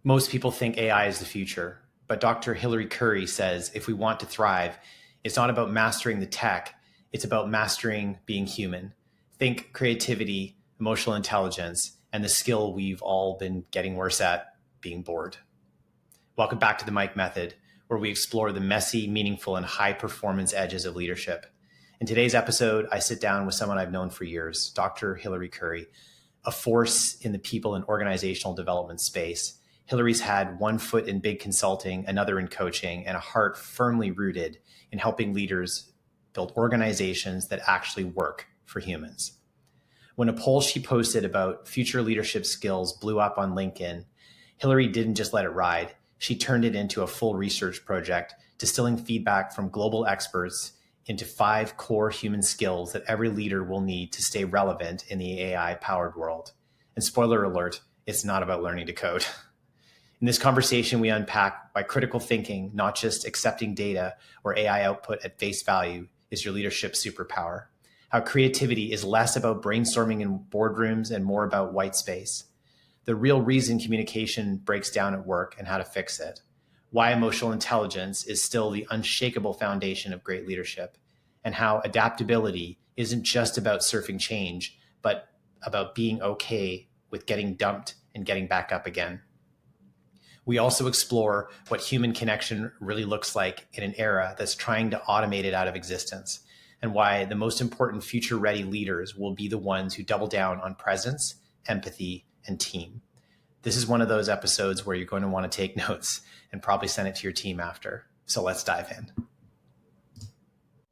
Most people think AI is the future, but Dr. Hilary Curry says if we want to thrive, it's not about mastering the tech, it's about mastering being human. Think creativity, emotional intelligence, and the skill we've all been getting worse at, being bored. Welcome back to the Mike Method, where we explore the messy, meaningful, and high performance edges of leadership. In today's episode, I sit down with someone I've known for years, Dr. Hilary Curry, a force in the people and organizational development space. Hilary's had one foot in big consulting, another in coaching, and a heart firmly rooted in helping leaders build organizations that actually work for humans. When a poll she posted about future leadership skills blew up on LinkedIn, Hilary didn't just let it ride. She turned it into a full research project, distilling feedback from global experts into 5 core human skills that every leader will need to stay relevant in the AI-powered world. And spoiler alert, it's not about learning to code. In this conversation, we unpack why critical thinking, not just accepting data or AI output at face value, is your leadership superpower. How creativity is less about brainstorming in boardrooms and more about white space. The real reason communication breaks down at work and how to fix it. Why emotional intelligence is still the unshakable foundation of great leadership. And how adaptability isn't just about surfing change, but about being okay with getting dumped and getting back up again. We also explore what human connection really looks like in an era that's trying to automate it out of existence, and why the most important future-ready leaders will be the ones who double down on presence, empathy, and team. This is one of those episodes where you're going to want to take notes and probably send it to your team after. So let's dive in.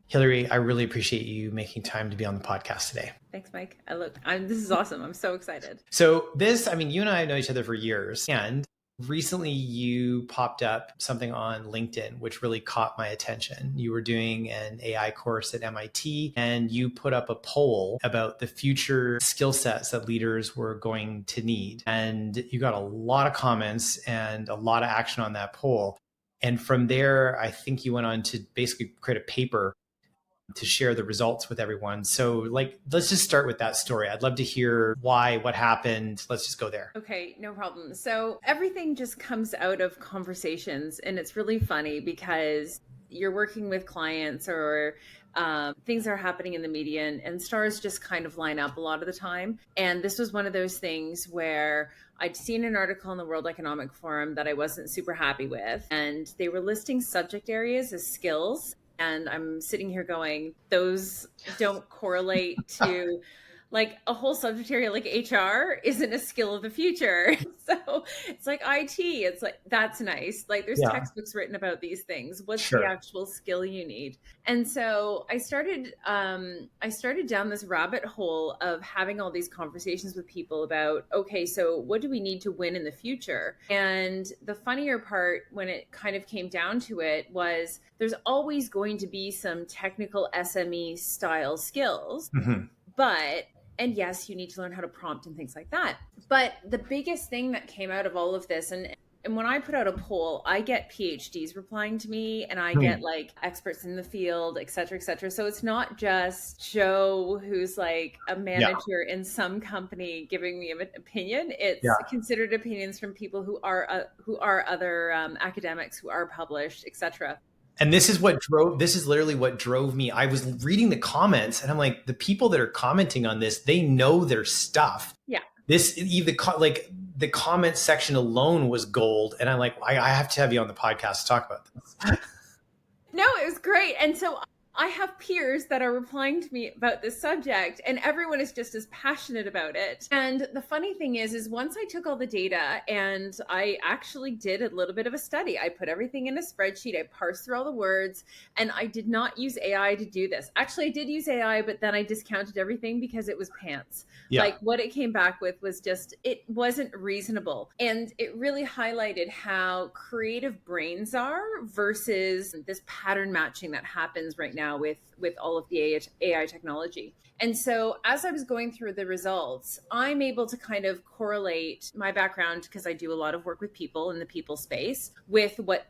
Hilary, I really appreciate you making time to be on the podcast today. Thanks, Mike. This is awesome. I'm so excited. So you and I know each other for years, and recently you popped up something on LinkedIn, which really caught my attention. You were doing an AI course at MIT, and you put up a poll about the future skill sets that leaders were going to need. And you got a lot of comments and a lot of action on that poll. And from there, I think you went on to basically create a paper to share the results with everyone. So let's just start with that story. I'd love to hear why, what happened. Let's just go there. Okay, no problem. So everything just comes out of conversations, and it's really funny because you're working with clients or things are happening in the media, and stars just kind of line up a lot of the time. And this was one of those things where I'd seen an article in the World Economic Forum that I wasn't super happy with, and they were listing subject areas as skills. And I'm sitting here going, those don't correlate to like a whole subject area like HR isn't a skill of the future. So it's like IT, it's like, that's nice. Like there's textbooks written about these things. What's the actual skill you need? And so I started down this rabbit hole of having all these conversations with people about, okay, so what do we need to win in the future? And the funnier part when it kind of came down to it was there's always going to be some technical SME style skills, and yes, you need to learn how to prompt and things like that. But the biggest thing that came out of all of this, and when I put out a poll, I get PhDs replying to me, and I get like experts in the field, et cetera, et cetera. So it's not just Joe, who's like a manager in some company giving me an opinion. It's considered opinions from people who are other academics who are published, et cetera. And this is literally what drove me. I was reading the comments and I'm like, the people that are commenting on this, they know their stuff. Yeah. The comment section alone was gold. And I'm like, I have to have you on the podcast to talk about this. No, it was great. And so I have peers that are replying to me about this subject, and everyone is just as passionate about it. And the funny thing is once I took all the data and I actually did a little bit of a study, I put everything in a spreadsheet, I parsed through all the words, and I did not use AI to do this. Actually, I did use AI, but then I discounted everything because it was pants. Yeah. Like what it came back with was just, it wasn't reasonable. And it really highlighted how creative brains are versus this pattern matching that happens right now with all of the AI technology. And so as I was going through the results, I'm able to kind of correlate my background, because I do a lot of work with people in the people space, with what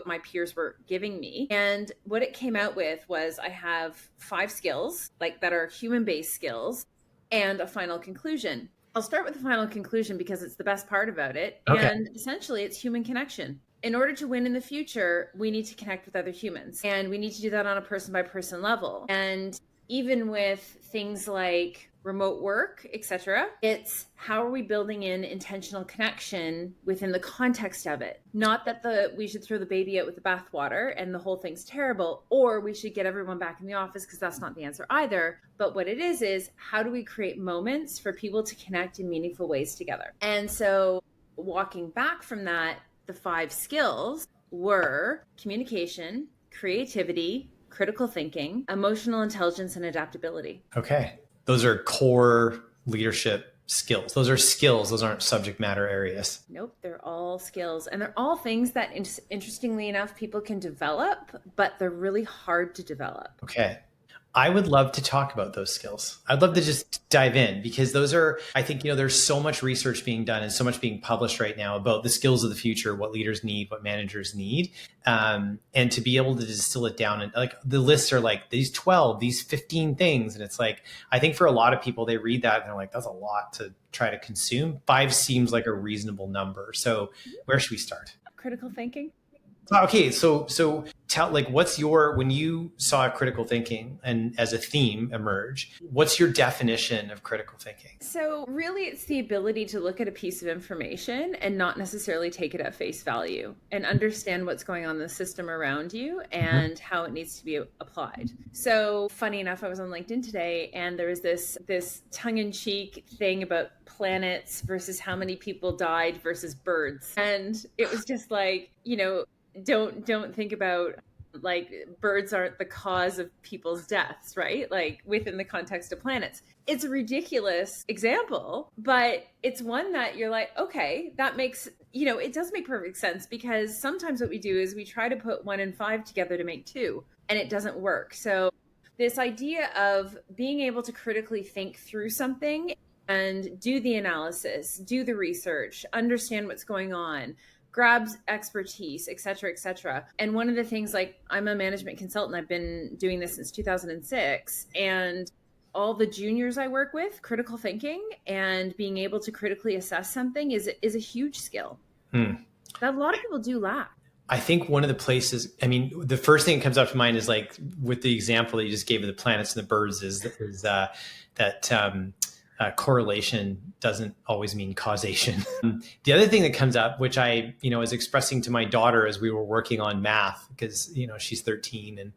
my peers were giving me. And what it came out with was I have 5 skills, like that are human-based skills, and a final conclusion. I'll start with the final conclusion because it's the best part about it. Okay. And essentially, it's human connection. In order to win in the future, we need to connect with other humans, and we need to do that on a person by person level. And even with things like remote work, etc., it's how are we building in intentional connection within the context of it? Not that we should throw the baby out with the bathwater and the whole thing's terrible, or we should get everyone back in the office, because that's not the answer either. But what it is how do we create moments for people to connect in meaningful ways together? And so walking back from that, the 5 skills were communication, creativity, critical thinking, emotional intelligence, and adaptability. Okay. Those are core leadership skills. Those are skills. Those aren't subject matter areas. Nope, they're all skills. And they're all things that, interestingly enough, people can develop, but they're really hard to develop. Okay. I would love to talk about those skills. I'd love to just dive in, because those are, I think, there's so much research being done and so much being published right now about the skills of the future, what leaders need, what managers need. And to be able to distill it down, and like the lists are like these 12, these 15 things. And it's like, I think for a lot of people, they read that and they're like, that's a lot to try to consume. 5 seems like a reasonable number. So where should we start? Critical thinking. Okay, so tell, like, when you saw critical thinking and as a theme emerge, what's your definition of critical thinking? So really, it's the ability to look at a piece of information and not necessarily take it at face value, and understand what's going on in the system around you and how it needs to be applied. So funny enough, I was on LinkedIn today, and there was this tongue-in-cheek thing about planets versus how many people died versus birds, and it was just like, don't think about, like, birds aren't the cause of people's deaths, right? Like, within the context of planets. It's a ridiculous example, but it's one that you're like, okay, that makes, it does make perfect sense, because sometimes what we do is we try to put 1 and 5 together to make 2, and it doesn't work. So this idea of being able to critically think through something and do the analysis, do the research, understand what's going on, grabs expertise, et cetera, et cetera. And one of the things, like, I'm a management consultant. I've been doing this since 2006. And all the juniors I work with, critical thinking and being able to critically assess something is a huge skill that a lot of people do lack. I think one of the places, the first thing that comes up to mind is, like, with the example that you just gave of the planets and the birds, is that correlation doesn't always mean causation. The other thing that comes up, which I, was expressing to my daughter as we were working on math, because, she's 13, and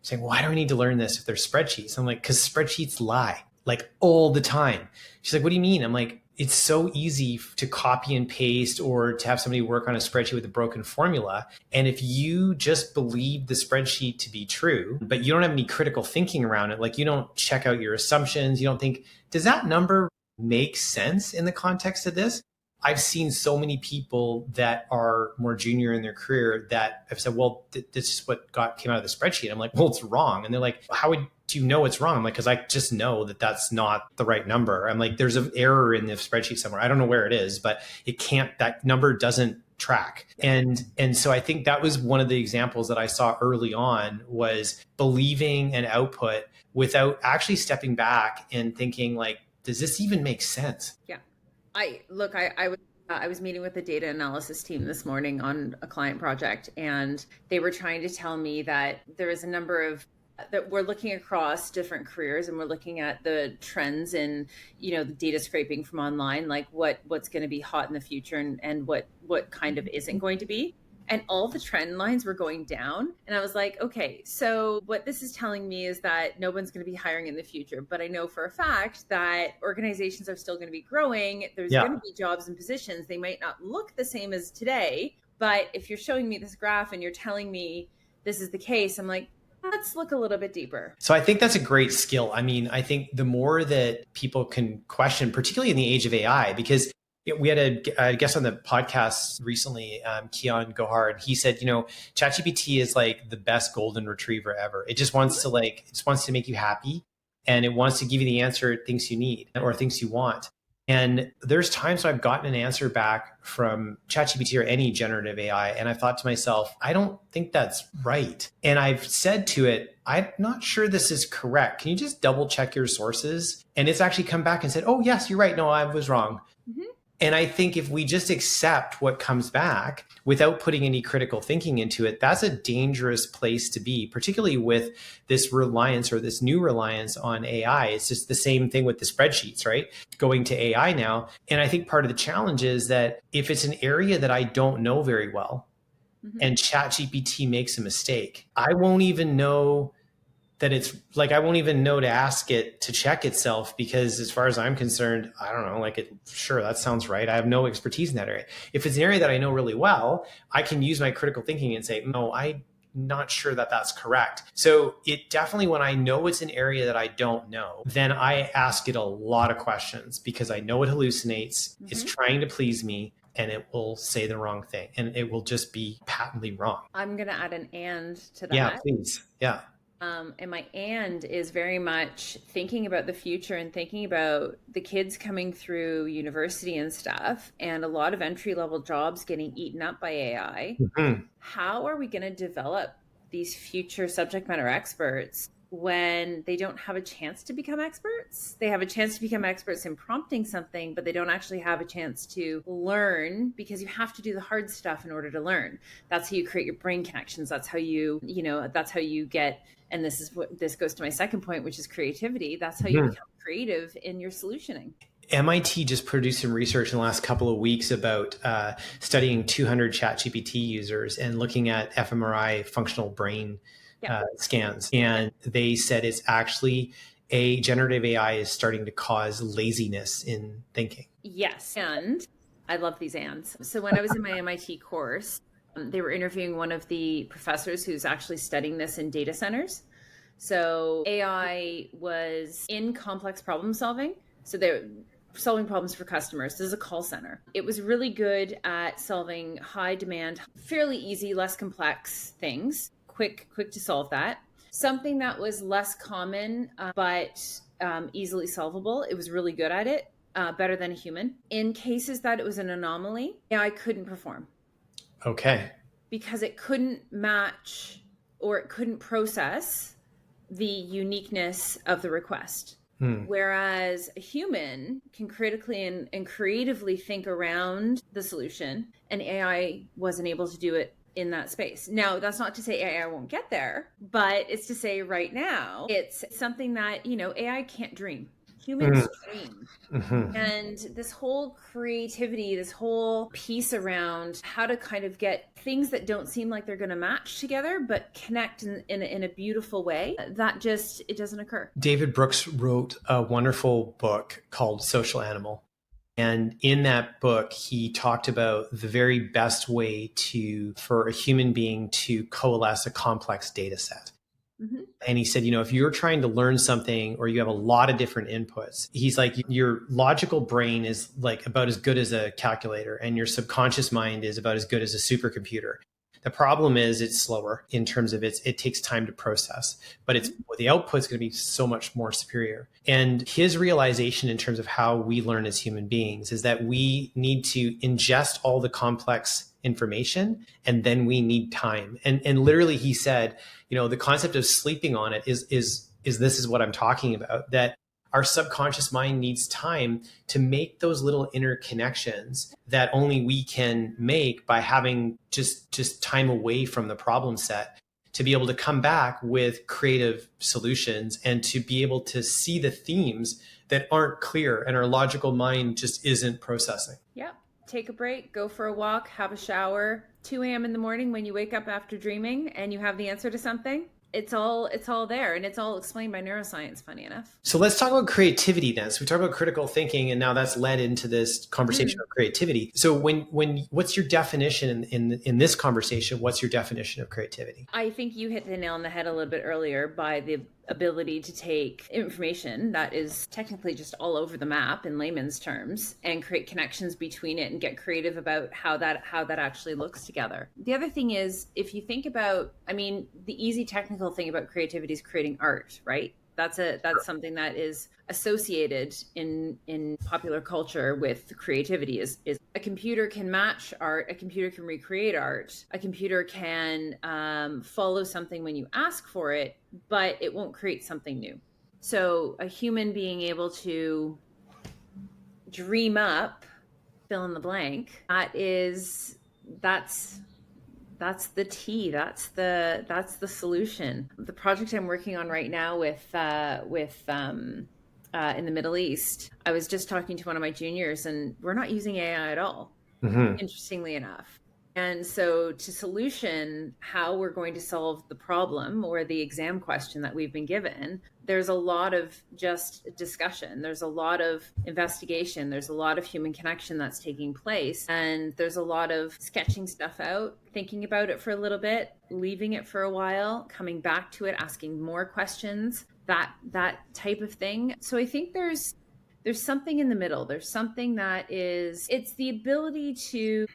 saying, why do I need to learn this if there's spreadsheets? I'm like, because spreadsheets lie, like, all the time. She's like, what do you mean? I'm like, it's so easy to copy and paste, or to have somebody work on a spreadsheet with a broken formula. And if you just believe the spreadsheet to be true, but you don't have any critical thinking around it, like, you don't check out your assumptions, you don't think, does that number make sense in the context of this? I've seen so many people that are more junior in their career that have said, well, this is what came out of the spreadsheet. I'm like, well, it's wrong. And they're like, do you know it's wrong? I'm like, because I just know that that's not the right number. I'm like, there's an error in the spreadsheet somewhere. I don't know where it is, but that number doesn't track. And so I think that was one of the examples that I saw early on, was believing an output without actually stepping back and thinking, like, does this even make sense? Yeah. I was meeting with the data analysis team this morning on a client project, and they were trying to tell me that there is a number of that we're looking across different careers, and we're looking at the trends in, the data scraping from online, like what's going to be hot in the future, and what kind of isn't going to be. And all the trend lines were going down. And I was like, okay, so what this is telling me is that no one's going to be hiring in the future. But I know for a fact that organizations are still going to be growing. There's going to be jobs and positions. They might not look the same as today. But if you're showing me this graph and you're telling me this is the case, I'm like, let's look a little bit deeper. So I think that's a great skill. I think the more that people can question, particularly in the age of AI, because we had a guest on the podcast recently, Kian Gohar, and he said, ChatGPT is like the best golden retriever ever. It just wants to make you happy, and it wants to give you the answer it thinks you need or thinks you want. And there's times I've gotten an answer back from ChatGPT or any generative AI, and I thought to myself, I don't think that's right. And I've said to it, I'm not sure this is correct. Can you just double check your sources? And it's actually come back and said, oh, yes, you're right. No, I was wrong. Mm-hmm. And I think if we just accept what comes back without putting any critical thinking into it, that's a dangerous place to be, particularly with this reliance or this new reliance on AI. It's just the same thing with the spreadsheets, right? Going to AI now. And I think part of the challenge is that if it's an area that I don't know very well, Mm-hmm. and ChatGPT makes a mistake, I won't even know that it's like, I won't even know to ask it to check itself, because as far as I'm concerned, I don't know, like, sure, that sounds right. I have no expertise in that area. If it's an area that I know really well, I can use my critical thinking and say, no, I'm not sure that that's correct. So it definitely, when I know it's an area that I don't know, then I ask it a lot of questions, because I know it hallucinates. Mm-hmm. It's trying to please me, and it will say the wrong thing, and it will just be patently wrong. I'm going to add an and to that. Yeah, please. Yeah. And my and is very much thinking about the future and thinking about the kids coming through university and stuff, and a lot of entry level jobs getting eaten up by AI. Mm-hmm. How are we going to develop these future subject matter experts when they don't have a chance to become experts? They have a chance to become experts in prompting something, but they don't actually have a chance to learn, because you have to do the hard stuff in order to learn. That's how you create your brain connections. That's how that's how you get, and this goes to my second point, which is creativity. That's how you become creative in your solutioning. MIT just produced some research in the last couple of weeks about studying 200 ChatGPT users and looking at fMRI functional brain scans. And they said it's actually a generative AI is starting to cause laziness in thinking. Yes. And I love these ands. So when I was in my MIT course, they were interviewing one of the professors who's actually studying this in data centers. So AI was in complex problem solving. So they're solving problems for customers. This is a call center. It was really good at solving high demand, fairly easy, less complex things, quick to solve that. Something that was less common, but easily solvable. It was really good at it, better than a human. In cases that it was an anomaly, AI couldn't perform. Okay. Because it couldn't match or it couldn't process the uniqueness of the request. Whereas a human can critically and creatively think around the solution, and AI wasn't able to do it in that space. Now, that's not to say AI won't get there, but it's to say right now, it's something that, AI can't dream. Humans dream. Mm-hmm. And this whole creativity, this whole piece around how to kind of get things that don't seem like they're going to match together, but connect in a beautiful way, it doesn't occur. David Brooks wrote a wonderful book called Social Animal. And in that book, he talked about the very best way for a human being to coalesce a complex data set. Mm-hmm. And he said, if you're trying to learn something or you have a lot of different inputs, he's like, your logical brain is like about as good as a calculator, and your subconscious mind is about as good as a supercomputer. The problem is it's slower in terms of it takes time to process, but the output's going to be so much more superior. And his realization in terms of how we learn as human beings is that we need to ingest all the complex information, and then we need time. And literally he said, the concept of sleeping on it is this is what I'm talking about, that our subconscious mind needs time to make those little interconnections that only we can make by having just time away from the problem set, to be able to come back with creative solutions and to be able to see the themes that aren't clear and our logical mind just isn't processing. Yeah. Take a break, go for a walk, have a shower. 2 a.m. in the morning when you wake up after dreaming and you have the answer to something. It's all there, and it's all explained by neuroscience, funny enough. So let's talk about creativity then. So we talk about critical thinking, and now that's led into this conversation of creativity. So what's your definition in this conversation? What's your definition of creativity? I think you hit the nail on the head a little bit earlier by the ability to take information that is technically just all over the map in layman's terms and create connections between it and get creative about how that actually looks together. The other thing is, if you think about, the easy technical thing about creativity is creating art, right? That's something that is associated in popular culture with creativity. Is a computer can match art, a computer can recreate art, a computer can follow something when you ask for it, but it won't create something new. So a human being able to dream up, fill in the blank, that's that's the tea. That's the solution. The project I'm working on right now with in the Middle East, I was just talking to one of my juniors, and we're not using AI at all, Mm-hmm. interestingly enough. And so, to solution how we're going to solve the problem or the exam question that we've been given, there's a lot of just discussion. There's a lot of investigation. There's a lot of human connection that's taking place. And there's a lot of sketching stuff out, thinking about it for a little bit, leaving it for a while, coming back to it, asking more questions, that type of thing. So I think there's something in the middle. There's something that is, it's the ability to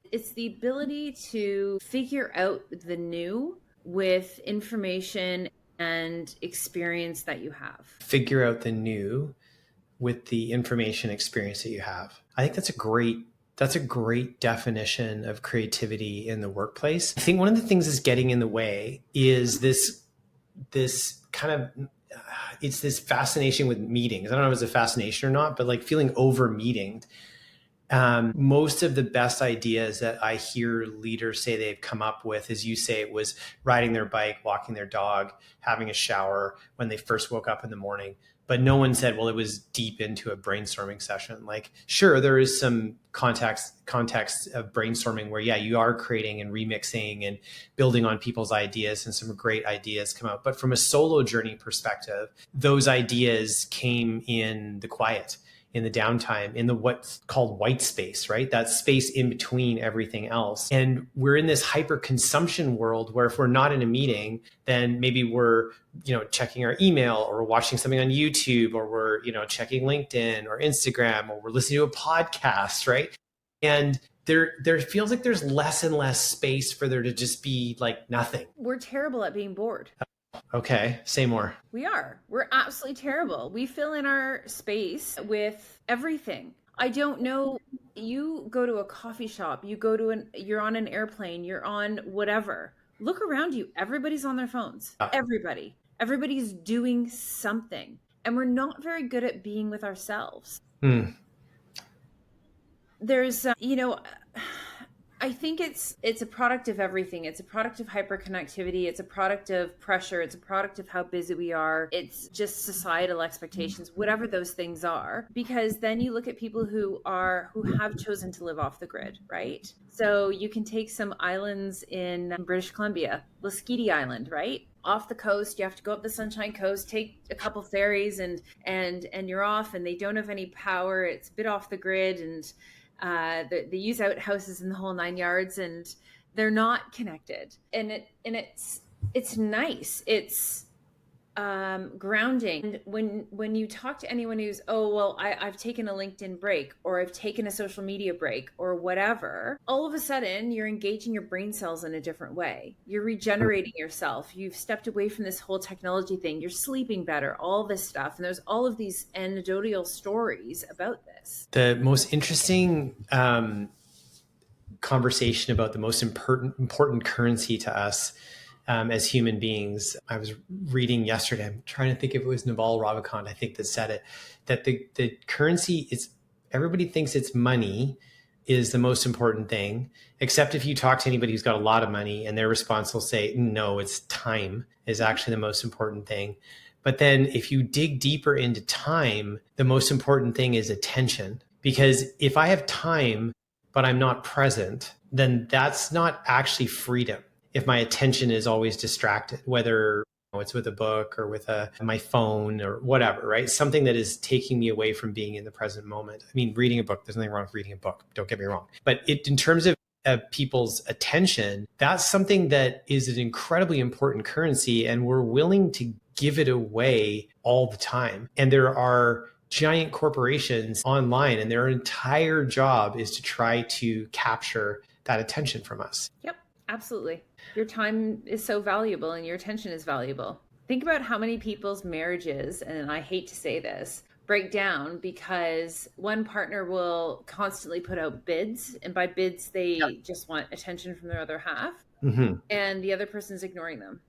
figure out the new with information and experience that you have. Figure out the new with the information experience that you have. I think that's a great definition of creativity in the workplace. I think one of the things that's getting in the way is this kind of it's this fascination with meetings. I don't know if it's a fascination or not, but like feeling over meetinged. Most of the best ideas that I hear leaders say they've come up with, as you say, it was riding their bike, walking their dog, having a shower when they first woke up in the morning. But no one said, well, it was deep into a brainstorming session. Like, sure, there is some context of brainstorming where, yeah, you are creating and remixing and building on people's ideas, and some great ideas come out. But from a solo journey perspective, those ideas came in the quiet, in the downtime, in the what's called white space, right? That space in between everything else. And we're in this hyper consumption world where if we're not in a meeting, then maybe we're, checking our email, or we're watching something on YouTube, or we're, checking LinkedIn or Instagram, or we're listening to a podcast, right? And there feels like there's less and less space for there to just be like nothing. We're terrible at being bored. Okay, say more. We're absolutely terrible. We fill in our space with everything. I don't know. You go to a coffee shop, you're on an airplane, you're on whatever. Look around you. Everybody's on their phones. Everybody's doing something. And we're not very good at being with ourselves. There's, I think it's a product of everything. It's a product of hyperconnectivity. It's a product of pressure. It's a product of how busy we are. It's just societal expectations, whatever those things are. Because then you look at people who have chosen to live off the grid, right? So you can take some islands in British Columbia, Lasqueti Island, right? Off the coast, you have to go up the Sunshine Coast, take a couple ferries, and you're off. And they don't have any power. It's a bit off the grid, and they use outhouses in the whole 9 yards, and they're not connected. And it's nice. It's grounding. And when you talk to anyone who's, oh, well, I've taken a LinkedIn break, or I've taken a social media break, or whatever, all of a sudden you're engaging your brain cells in a different way. You're regenerating yourself. You've stepped away from this whole technology thing. You're sleeping better, all this stuff. And there's all of these anecdotal stories about this. The most interesting conversation about the most important currency to us as human beings, I was reading yesterday. I'm trying to think if it was Naval Ravikant, I think, that said it, that the currency is, everybody thinks it's money is the most important thing, except if you talk to anybody who's got a lot of money, and their response will say, no, it's time is actually the most important thing. But then if you dig deeper into time, the most important thing is attention. Because if I have time, but I'm not present, then that's not actually freedom. If my attention is always distracted, whether it's with a book or with my phone or whatever, right? Something that is taking me away from being in the present moment. I mean, reading a book, there's nothing wrong with reading a book, don't get me wrong. But in terms of people's attention, that's something that is an incredibly important currency, and we're willing to give it away all the time. And there are giant corporations online, and their entire job is to try to capture that attention from us. Yep, absolutely. Your time is so valuable, and your attention is valuable. Think about how many people's marriages, and I hate to say this, break down because one partner will constantly put out bids, and by bids they just want attention from their other half, and the other person's ignoring them.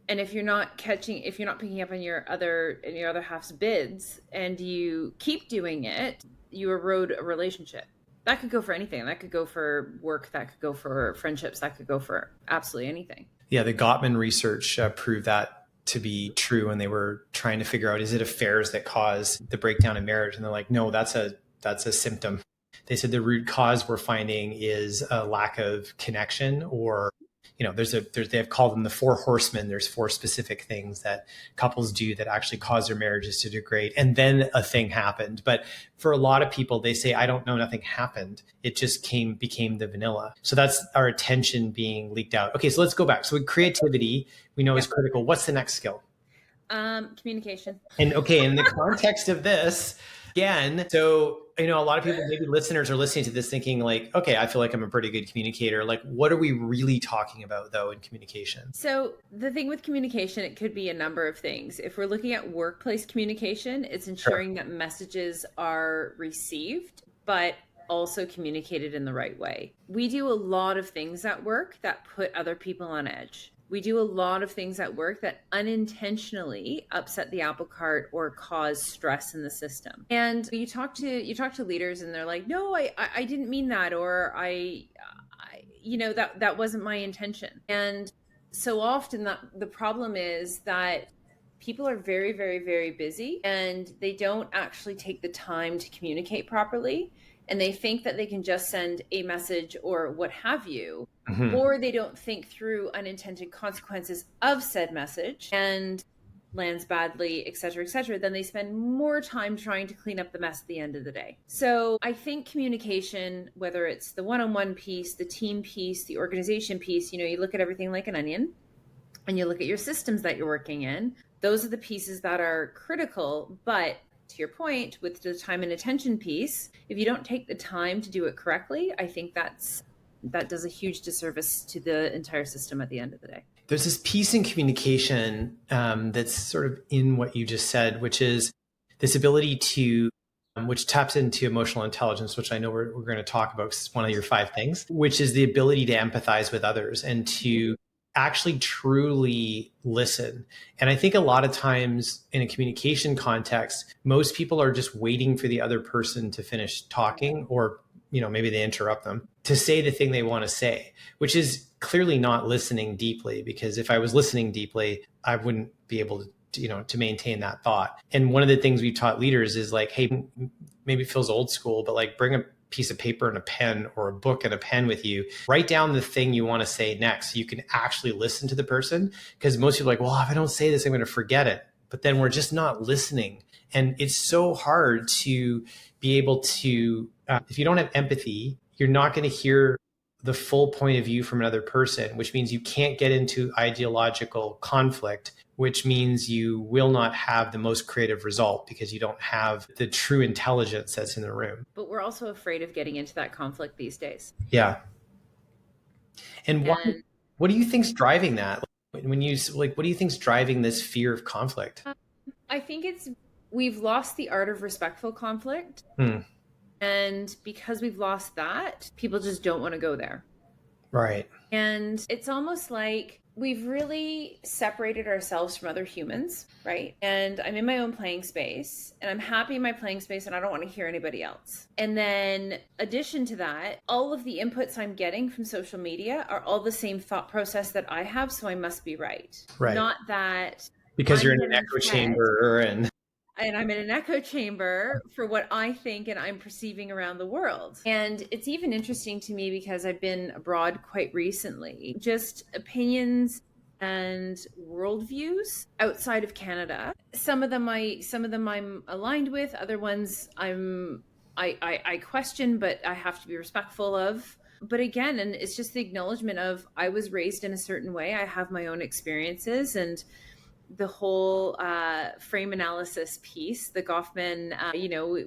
And if you're not picking up on your other half's bids, and you keep doing it, you erode a relationship. That could go for anything. That could go for work. That could go for friendships. That could go for absolutely anything. Yeah, the Gottman research proved that to be true when they were trying to figure out, is it affairs that cause the breakdown in marriage? And they're like, no, that's a symptom. They said the root cause we're finding is a lack of connection, or they've called them the four horsemen. There's four specific things that couples do that actually cause their marriages to degrade. And then a thing happened. But for a lot of people, they say, I don't know, nothing happened. It just became the vanilla. So that's our attention being leaked out. Okay, so let's go back. So creativity, we know is critical. What's the next skill? Communication. And okay, in the context of this, again, so a lot of people, maybe listeners, are listening to this thinking like, okay, I feel like I'm a pretty good communicator. Like, what are we really talking about though in communication? So the thing with communication, it could be a number of things. If we're looking at workplace communication, it's ensuring that messages are received, but also communicated in the right way. We do a lot of things at work that put other people on edge. We do a lot of things at work that unintentionally upset the apple cart or cause stress in the system. And you talk to leaders and they're like, no, I didn't mean that, or that wasn't my intention. And so often that the problem is that people are very, very, very busy and they don't actually take the time to communicate properly. And they think that they can just send a message or what have you, or they don't think through unintended consequences of said message and lands badly, et cetera, then they spend more time trying to clean up the mess at the end of the day. So I think communication, whether it's the one-on-one piece, the team piece, the organization piece, you look at everything like an onion and you look at your systems that you're working in. Those are the pieces that are critical, but to your point, with the time and attention piece, if you don't take the time to do it correctly, I think that does a huge disservice to the entire system at the end of the day. There's this piece in communication that's sort of in what you just said, which is this ability to, which taps into emotional intelligence, which I know we're going to talk about because it's one of your 5 things, which is the ability to empathize with others and to actually truly listen. And I think a lot of times in a communication context, most people are just waiting for the other person to finish talking, or maybe they interrupt them to say the thing they want to say, which is clearly not listening deeply, because if I was listening deeply, I wouldn't be able to maintain that thought. And one of the things we've taught leaders is like, hey, maybe it feels old school, but like bring a piece of paper and a pen, or a book and a pen with you. Write down the thing you want to say next so you can actually listen to the person. Because most people are like, well, if I don't say this, I'm going to forget it. But then we're just not listening. And it's so hard to be able to, if you don't have empathy, you're not going to hear the full point of view from another person, which means you can't get into ideological conflict, which means you will not have the most creative result because you don't have the true intelligence that's in the room. But we're also afraid of getting into that conflict these days. Yeah. And what do you think's driving that? When you what do you think's driving this fear of conflict? I think we've lost the art of respectful conflict. And because we've lost that, people just don't want to go there. Right. And it's almost like we've really separated ourselves from other humans, right? And I'm in my own playing space and I'm happy in my playing space and I don't want to hear anybody else. And then addition to that, all of the inputs I'm getting from social media are all the same thought process that I have, so I must be right. Right. Not that because you're in an echo chamber and I'm in an echo chamber for what I think and I'm perceiving around the world. And it's even interesting to me because I've been abroad quite recently. Just opinions and worldviews outside of Canada. Some of them I'm aligned with, other ones I question, but I have to be respectful of. But again, and it's just the acknowledgement of I was raised in a certain way. I have my own experiences, and the whole frame analysis piece, the Goffman,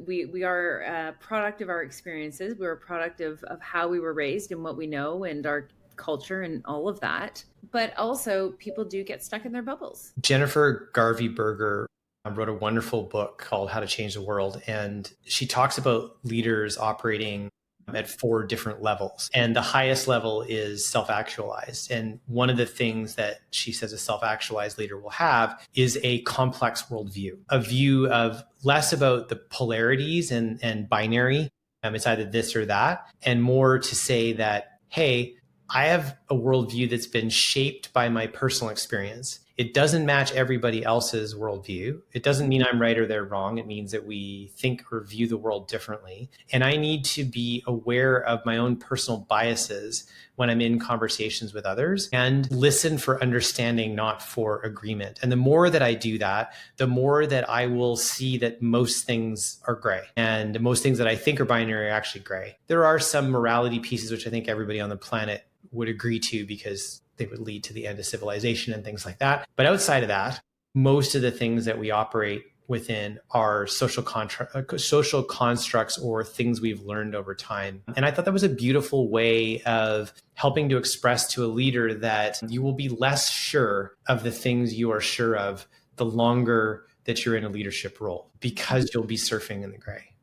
we are a product of our experiences. We're a product of how we were raised and what we know and our culture and all of that. But also people do get stuck in their bubbles. Jennifer Garvey Berger wrote a wonderful book called How to Change the World. And she talks about leaders operating at 4 different levels. And the highest level is self-actualized. And one of the things that she says a self-actualized leader will have is a complex worldview, a view of less about the polarities and binary. It's either this or that, and more to say that, hey, I have a worldview that's been shaped by my personal experience. It doesn't match everybody else's worldview. It doesn't mean I'm right or they're wrong. It means that we think or view the world differently. And I need to be aware of my own personal biases when I'm in conversations with others and listen for understanding, not for agreement. And the more that I do that, the more that I will see that most things are gray and most things that I think are binary are actually gray. There are some morality pieces, which I think everybody on the planet would agree to because they would lead to the end of civilization and things like that. But outside of that, most of the things that we operate within are social constructs or things we've learned over time. And I thought that was a beautiful way of helping to express to a leader that you will be less sure of the things you are sure of the longer that you're in a leadership role, because you'll be surfing in the gray.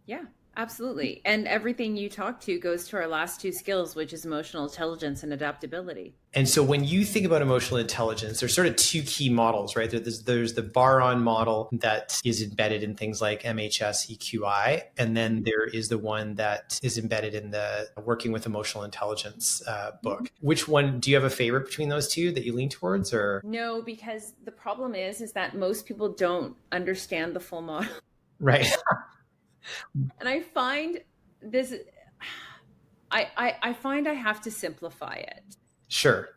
Yeah, absolutely. And everything you talk to goes to our last 2 skills, which is emotional intelligence and adaptability. And so when you think about emotional intelligence, there's sort of 2 key models, right? There's the Bar-on model that is embedded in things like MHS, EQI. And then there is the one that is embedded in the Working with Emotional Intelligence book. Which one, do you have a favorite between those 2 that you lean towards, or? No, because the problem is that most people don't understand the full model. Right. And I find this, I find I have to simplify it. Sure.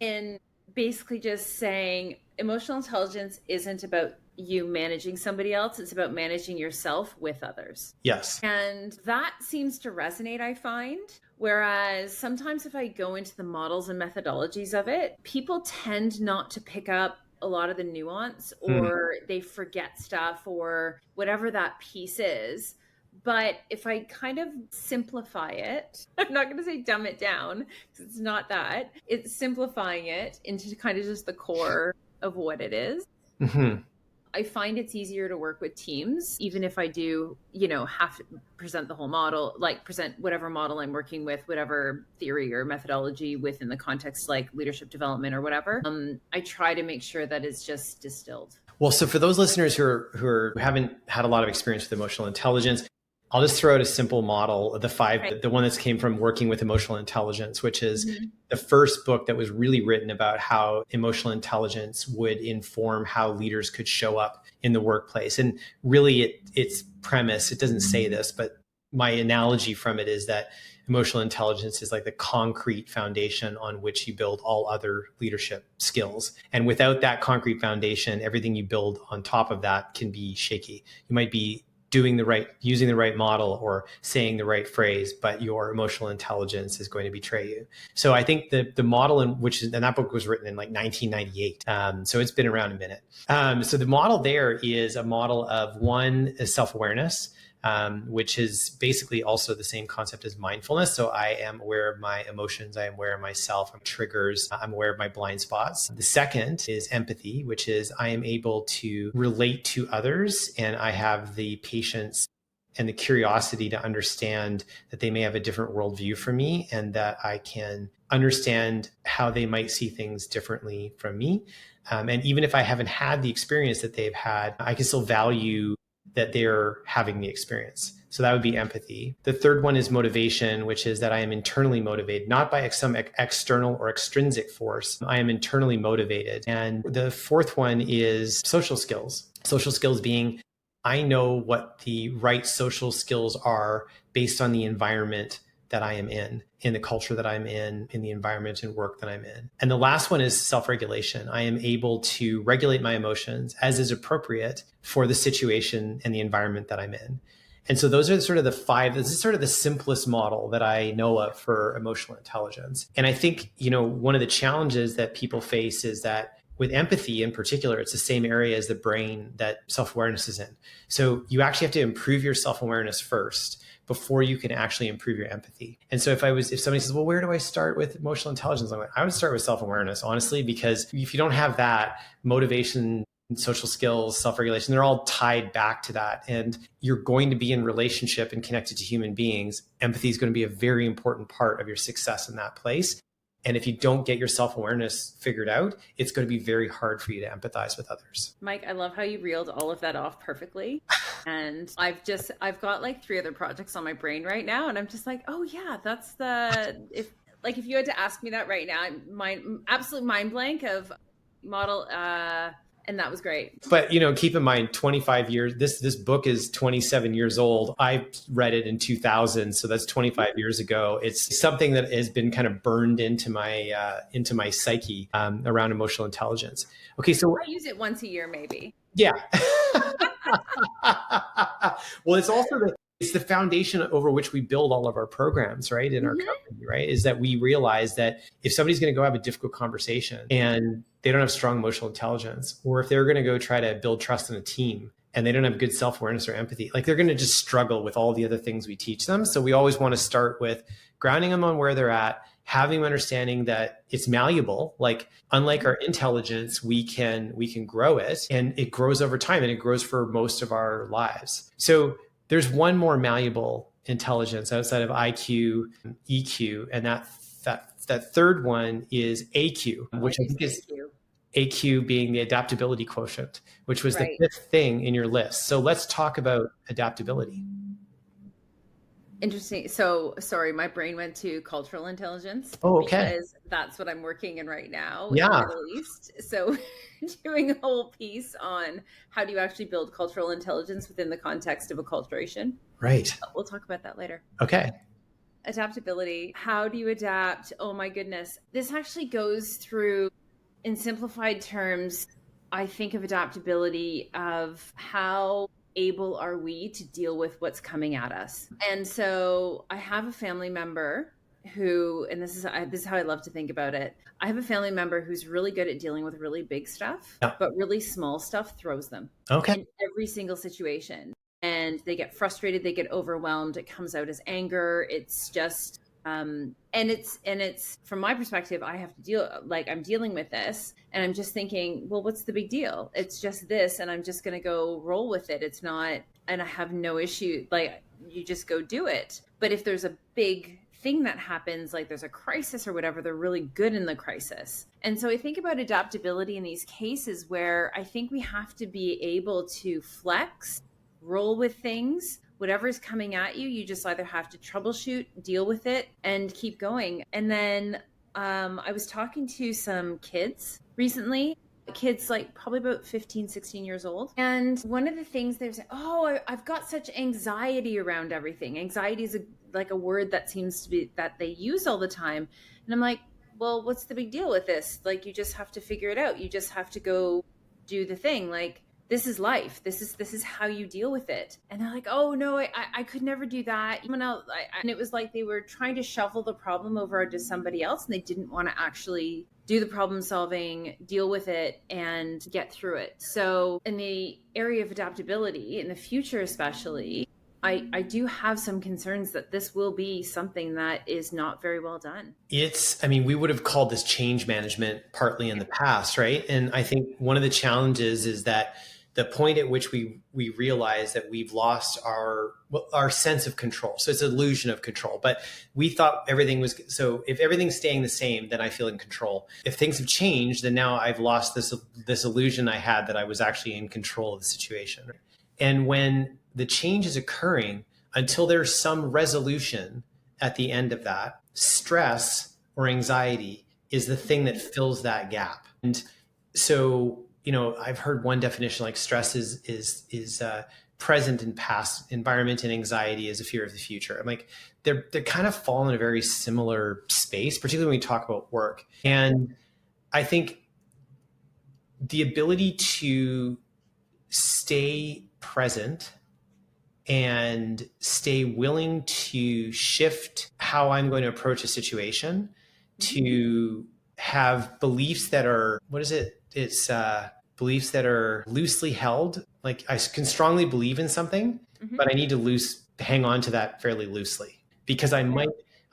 And basically just saying emotional intelligence isn't about you managing somebody else. It's about managing yourself with others. Yes. And that seems to resonate, I find. Whereas sometimes if I go into the models and methodologies of it, people tend not to pick up a lot of the nuance, or they forget stuff, or whatever that piece is. But if I kind of simplify it, I'm not going to say dumb it down, because it's not that. It's simplifying it into kind of just the core of what it is. Mm-hmm. I find it's easier to work with teams, even if I do, have to present the whole model, like present whatever model I'm working with, whatever theory or methodology within the context, like leadership development or whatever. I try to make sure that it's just distilled. Well, so for those listeners who haven't had a lot of experience with emotional intelligence, I'll just throw out a simple model, the 5, right. The one that came from Working with Emotional Intelligence, which is the first book that was really written about how emotional intelligence would inform how leaders could show up in the workplace. And really its premise, it doesn't say this, but my analogy from it is that emotional intelligence is like the concrete foundation on which you build all other leadership skills. And without that concrete foundation, everything you build on top of that can be shaky. You might be using the right model or saying the right phrase, but your emotional intelligence is going to betray you. So I think the model and that book was written in like 1998. So it's been around a minute. So the model there is a model of one is self-awareness, which is basically also the same concept as mindfulness. So I am aware of my emotions. I am aware of myself, I'm triggers. I'm aware of my blind spots. The second is empathy, which is I am able to relate to others, and I have the patience and the curiosity to understand that they may have a different worldview from me, and that I can understand how they might see things differently from me. And even if I haven't had the experience that they've had, I can still value that they're having the experience. So that would be empathy. The third one is motivation, which is that I am internally motivated, not by some external or extrinsic force. I am internally motivated. And the fourth one is social skills. Social skills being, I know what the right social skills are based on the environment that I am in the culture that I'm in the environment and work that I'm in. And the last one is self-regulation. I am able to regulate my emotions as is appropriate for the situation and the environment that I'm in. And so those are sort of the 5, this is sort of the simplest model that I know of for emotional intelligence. And I think, one of the challenges that people face is that with empathy in particular, it's the same area as the brain that self-awareness is in. So you actually have to improve your self-awareness first before you can actually improve your empathy. And so if somebody says, well, where do I start with emotional intelligence? I'm like, I would start with self-awareness, honestly, because if you don't have that, motivation, social skills, self-regulation, they're all tied back to that. And you're going to be in relationship and connected to human beings. Empathy is going to be a very important part of your success in that place. And if you don't get your self-awareness figured out, it's going to be very hard for you to empathize with others. Mike, I love how you reeled all of that off perfectly. And I've got like 3 other projects on my brain right now. And I'm just like, oh yeah, if you had to ask me that right now, absolute mind blank of model, and that was great. But, keep in mind, 25 years, this book is 27 years old. I read it in 2000. So that's 25 years ago. It's something that has been kind of burned into my psyche around emotional intelligence. Okay. So I use it once a year, maybe. Yeah. Well, it's the foundation over which we build all of our programs, right? In our company, right? Is that we realize that if somebody's going to go have a difficult conversation and they don't have strong emotional intelligence, or if they're going to go try to build trust in a team and they don't have good self-awareness or empathy, like they're going to just struggle with all the other things we teach them. So we always want to start with grounding them on where they're at, having them understanding that it's malleable. Like unlike our intelligence, we can grow it, and it grows over time, and it grows for most of our lives. So there's one more malleable intelligence outside of IQ, EQ, and that third one is AQ, which I think is AQ being the adaptability quotient, which was the 5th thing in your list. So let's talk about adaptability. Interesting. So, sorry, my brain went to cultural intelligence. Oh, okay. Because that's what I'm working in right now in the Middle East. So, doing a whole piece on how do you actually build cultural intelligence within the context of acculturation. Right. We'll talk about that later. Okay. Adaptability. How do you adapt? Oh my goodness. This actually goes through, in simplified terms, I think of adaptability of how able are we to deal with what's coming at us. And so I have a family member who, and this is how I love to think about it. I have a family member who's really good at dealing with really big stuff, but really small stuff throws them in every single situation. And they get frustrated, they get overwhelmed. It comes out as anger. It's just, and it's from my perspective, I have to I'm dealing with this and I'm just thinking, well, what's the big deal? It's just this, and I'm just going to go roll with it. It's not, and I have no issue. Like, you just go do it. But if there's a big thing that happens, like there's a crisis or whatever, they're really good in the crisis. And so I think about adaptability in these cases where I think we have to be able to flex, roll with things. Whatever's coming at you, you just either have to troubleshoot, deal with it, and keep going. And then I was talking to some kids recently, kids like probably about 15, 16 years old. And one of the things they said, oh, I've got such anxiety around everything. Anxiety is a word that seems to be that they use all the time. And I'm like, well, what's the big deal with this? Like, you just have to figure it out. You just have to go do the thing. Like, this is life. This is how you deal with it. And they're like, oh no, I could never do that. Even else, and it was like they were trying to shovel the problem over to somebody else, and they didn't want to actually do the problem solving, deal with it, and get through it. So in the area of adaptability, in the future especially, I do have some concerns that this will be something that is not very well done. We would have called this change management partly in the past, right? And I think one of the challenges is that the point at which we realize that we've lost our sense of control. So it's an illusion of control. But we thought everything was, so if everything's staying the same, then I feel in control. If things have changed, then now I've lost this illusion I had that I was actually in control of the situation. And when the change is occurring, until there's some resolution at the end of that, stress or anxiety is the thing that fills that gap. And so, I've heard one definition, like stress is present and past environment, and anxiety is a fear of the future. I'm like, they're kind of fall in a very similar space, particularly when we talk about work. And I think the ability to stay present and stay willing to shift how I'm going to approach a situation, to have beliefs that are, it's beliefs that are loosely held. Like, I can strongly believe in something, but I need to hang on to that fairly loosely, because I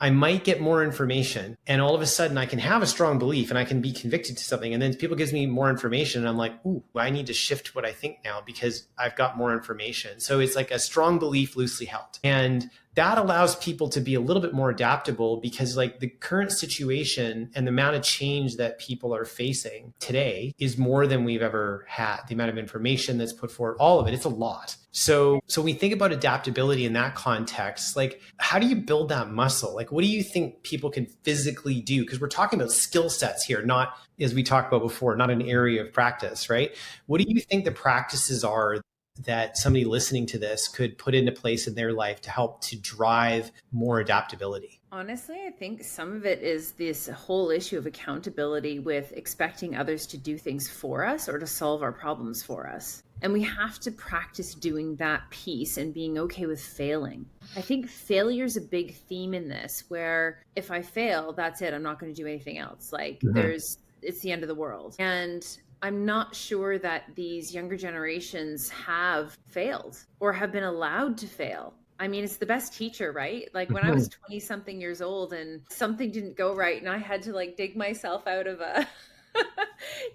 might get more information, and all of a sudden I can have a strong belief and I can be convicted to something, and then people gives me more information and I'm like, ooh, I need to shift what I think now because I've got more information. So it's like a strong belief loosely held. And that allows people to be a little bit more adaptable, because like the current situation and the amount of change that people are facing today is more than we've ever had. The amount of information that's put forward, all of it, it's a lot. So we think about adaptability in that context. Like, how do you build that muscle? Like, what do you think people can physically do? Because we're talking about skill sets here, not, as we talked about before, not an area of practice, right? What do you think the practices are that somebody listening to this could put into place in their life to help to drive more adaptability? Honestly, I think some of it is this whole issue of accountability with expecting others to do things for us or to solve our problems for us. And we have to practice doing that piece and being okay with failing. I think failure is a big theme in this, where if I fail, that's it. I'm not going to do anything else. Like Mhm. it's the end of the world. And I'm not sure that these younger generations have failed or have been allowed to fail. I mean, it's the best teacher, right? Like when I was Mhm. 20 something years old and something didn't go right and I had to like dig myself out of a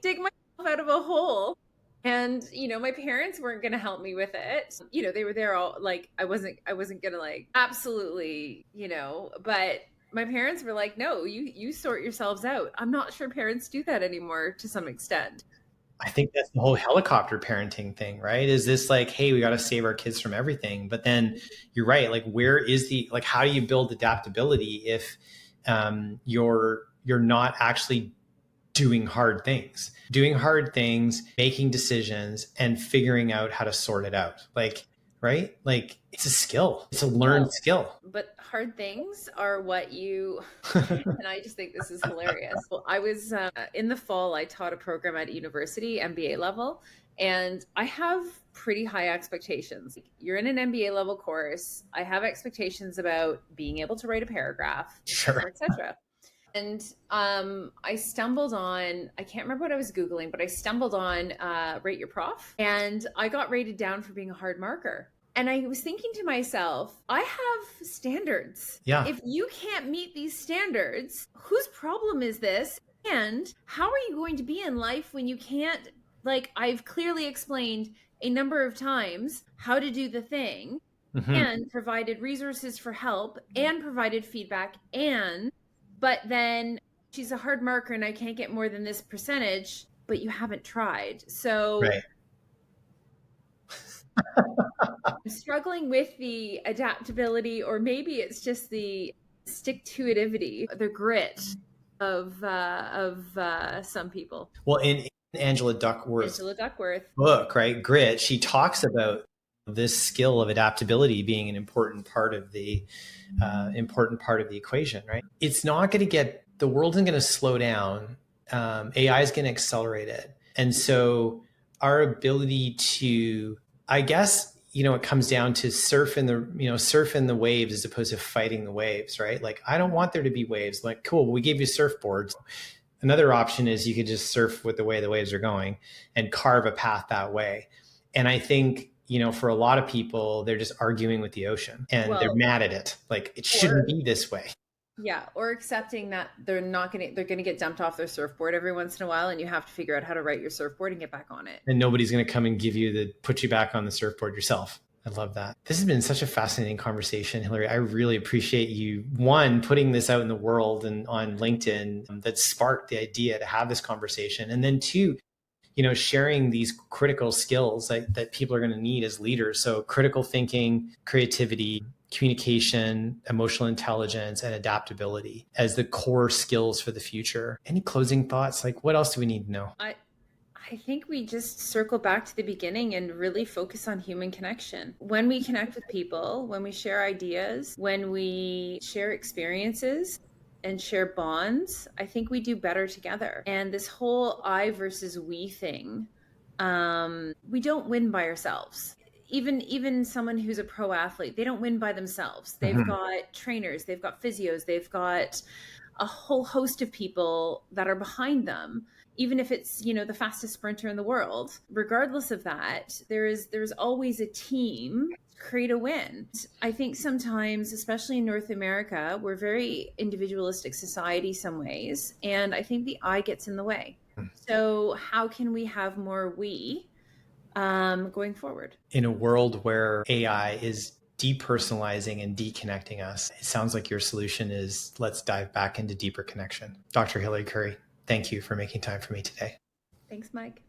dig myself out of a hole. And my parents weren't going to help me with it. They were there all like I wasn't going to like absolutely, but my parents were like, "No, you sort yourselves out." I'm not sure parents do that anymore to some extent. I think that's the whole helicopter parenting thing, right? Is this like, hey, we got to save our kids from everything? But then you're right. Like, where is like, how do you build adaptability if you're not actually doing hard things, making decisions, and figuring out how to sort it out? Like, right? Like, it's a skill. It's a learned Well, skill. but hard things are what you and I just think this is hilarious. Well, I was in the fall, I taught a program at university, MBA level, and I have pretty high expectations. You're in an MBA level course. I have expectations about being able to write a paragraph, et Sure. cetera, et cetera. And I stumbled on, I can't remember what I was Googling, but I stumbled on Rate Your Prof. And I got rated down for being a hard marker. And I was thinking to myself, I have standards. Yeah. If you can't meet these standards, whose problem is this? And how are you going to be in life when you can't, like, I've clearly explained a number of times how to do the thing Hmm. and provided resources for help and provided feedback but then she's a hard marker and I can't get more than this percentage, but you haven't tried. So Right. I'm struggling with the adaptability, or maybe it's just the stick to itivity, the grit of some people. Well, in Angela Duckworth's Angela Duckworth. book, right, Grit, she talks about this skill of adaptability being an important part of the equation, right? It's not going to get the world isn't going to slow down. AI is going to accelerate it, and so our ability to, I guess, it comes down to surf in the waves as opposed to fighting the waves, right? Like, I don't want there to be waves. Like, cool, we gave you surfboards. Another option is you could just surf with the way the waves are going and carve a path that way. And I think, for a lot of people, they're just arguing with the ocean and they're Well, mad at it. Like, it shouldn't or be this way. yeah, or accepting that they're going to get dumped off their surfboard every once in a while and you have to figure out how to write your surfboard and get back on it. And nobody's going to come and put you back on the surfboard yourself. I love that. This has been such a fascinating conversation, Hilary. I really appreciate you, one, putting this out in the world and on LinkedIn, that sparked the idea to have this conversation. And then two, sharing these critical skills that people are going to need as leaders. So critical thinking, creativity, communication, emotional intelligence, and adaptability as the core skills for the future. Any closing thoughts? Like, what else do we need to know? I think we just circle back to the beginning and really focus on human connection. When we connect with people, when we share ideas, when we share experiences and share bonds, I think we do better together. And this whole I versus we thing, we don't win by ourselves. Even someone who's a pro athlete, they don't win by themselves. They've Mhm. got trainers, they've got physios, they've got a whole host of people that are behind them, even if it's the fastest sprinter in the world. Regardless of that, there's always a team create a win. I think sometimes, especially in North America, we're very individualistic society some ways, and I think the I gets in the way. So how can we have more we going forward? In a world where AI is depersonalizing and deconnecting us, it sounds like your solution is let's dive back into deeper connection. Dr. Hilary Curry, thank you for making time for me today. Thanks, Mike.